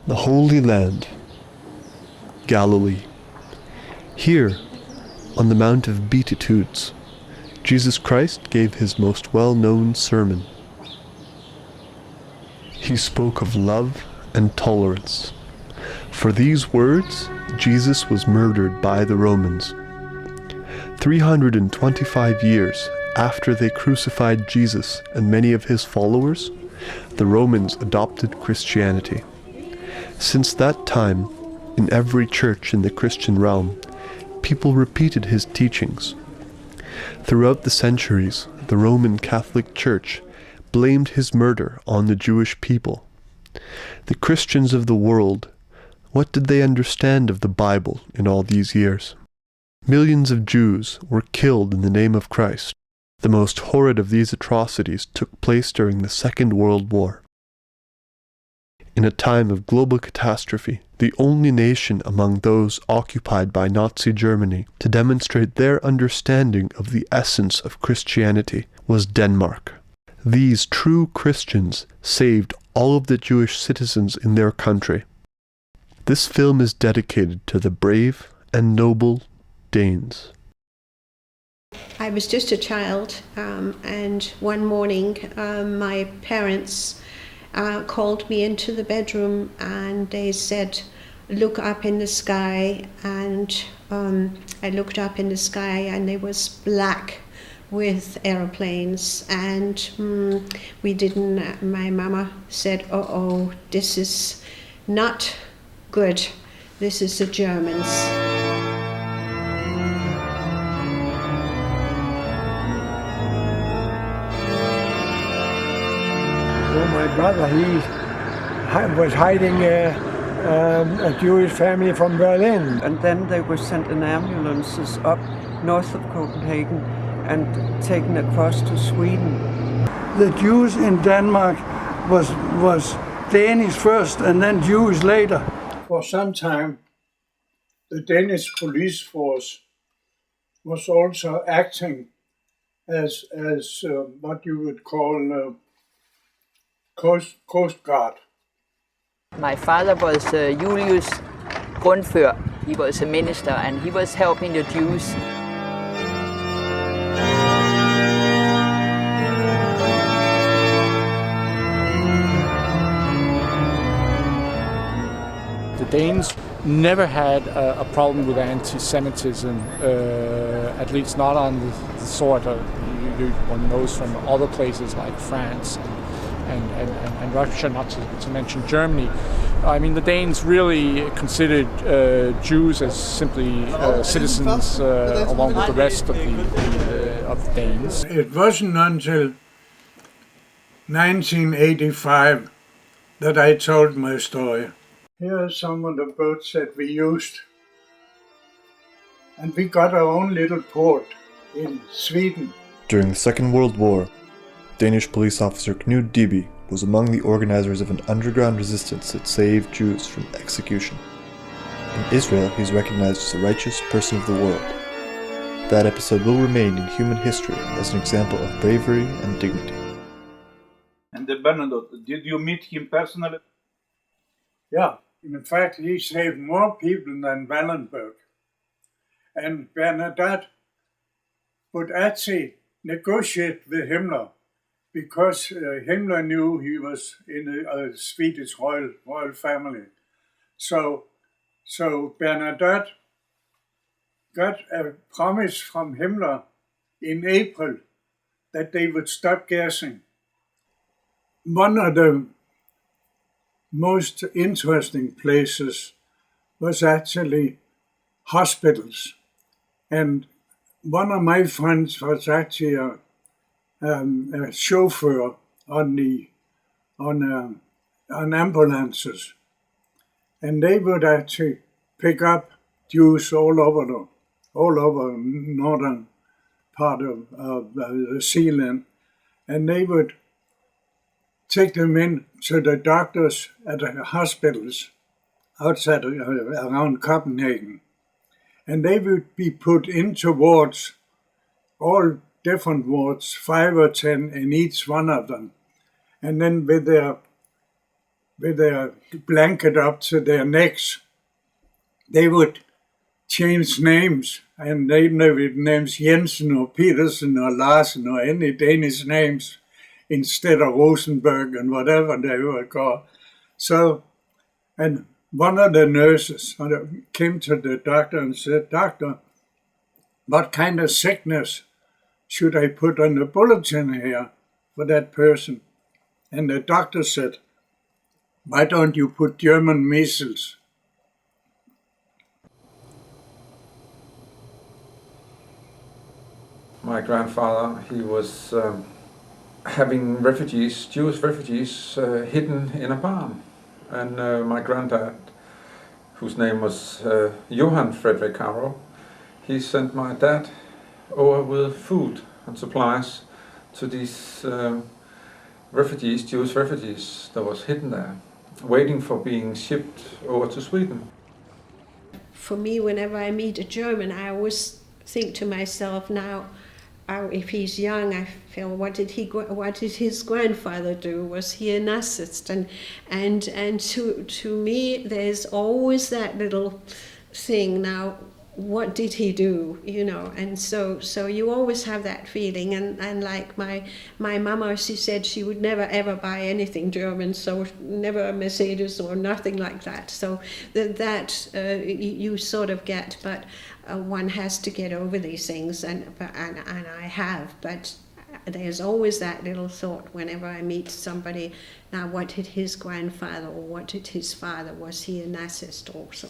The Holy Land, Galilee. Here, on the Mount of Beatitudes, Jesus Christ gave his most well-known sermon. He spoke of love and tolerance. For these words, Jesus was murdered by the Romans. 325 years after they crucified Jesus and many of his followers, the Romans adopted Christianity. Since that time, in every church in the Christian realm, people repeated his teachings. Throughout the centuries, the Roman Catholic Church blamed his murder on the Jewish people. The Christians of the world, what did they understand of the Bible in all these years? Millions of Jews were killed in the name of Christ. The most horrid of these atrocities took place during the Second World War. In a time of global catastrophe, the only nation among those occupied by Nazi Germany to demonstrate their understanding of the essence of Christianity was Denmark. These true Christians saved all of the Jewish citizens in their country. This film is dedicated to the brave and noble Danes. I was just a child, and one morning my parents called me into the bedroom and they said, look up in the sky, and I looked up in the sky and it was black with aeroplanes, and my mama said, oh, this is not good, this is the Germans. So my brother, he was hiding a Jewish family from Berlin. And then they were sent in ambulances up north of Copenhagen and taken across to Sweden. The Jews in Denmark was Danish first and then Jewish later. For some time, the Danish police force was also acting as what you would call Coast Guard. My father was Julius Grundfør. He was a minister and he was helping the Jews. The Danes never had a problem with anti-Semitism, at least not on the sort one knows from other places like France and Russia, not to mention Germany. I mean, the Danes really considered Jews as simply citizens along with the rest of the Danes. It wasn't until 1985 that I told my story. Here are some of the boats that we used. And we got our own little port in Sweden. During the Second World War, Danish police officer Knud Dybye was among the organizers of an underground resistance that saved Jews from execution. In Israel, he is recognized as the righteous person of the world. That episode will remain in human history as an example of bravery and dignity. And the Bernadotte, did you meet him personally? Yeah, in fact, he saved more people than Wallenberg. And Bernadotte would actually negotiate with Himmler, because Himmler knew he was in a Swedish royal family. So Bernadotte got a promise from Himmler in April that they would stop gassing. One of the most interesting places was actually hospitals. And one of my friends was actually a chauffeur on ambulances, and they would actually pick up Jews all over northern part of the Zealand, and they would take them in to the doctors at the hospitals outside around Copenhagen, and they would be put into wards, all different wards, 5 or 10 in each one of them. And then with their with their blanket up to their necks, they would change names, and they never names Jensen or Petersen or Larsen or any Danish names instead of Rosenberg and whatever they were called. So, and one of the nurses came to the doctor and said, "Doctor, what kind of sickness should I put on the bulletin here for that person?" And the doctor said, "Why don't you put German measles?" My grandfather, he was having refugees, Jewish refugees, hidden in a barn. And my granddad, whose name was Johann Frederick Caro, he sent my dad over with food and supplies to these refugees, Jewish refugees that was hidden there, waiting for being shipped over to Sweden. For me, whenever I meet a German, I always think to myself now, if he's young, I feel, what did his grandfather do? Was he a Nazist? And to me, there's always that little thing now. What did he do? You know, and so you always have that feeling. And like my mama, she said she would never ever buy anything German, so never a Mercedes or nothing like that. So that you sort of get, but one has to get over these things, and I have. But there's always that little thought whenever I meet somebody. Now, what did his grandfather or what did his father? Was he a Nazist or so?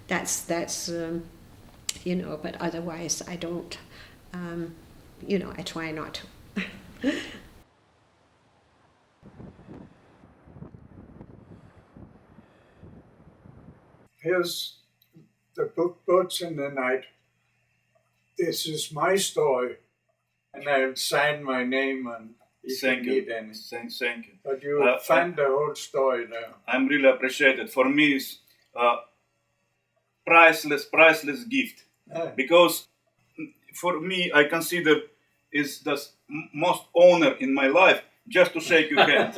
That's. You know, but otherwise I don't, you know, I try not to. Here's the book Boats in the Night. This is my story, and I'll sign my name and if you need any. Thank you. But you find the whole story there. I'm really appreciated. For me, it's priceless gift. Because for me, I consider it's the most honor in my life just to shake your hand.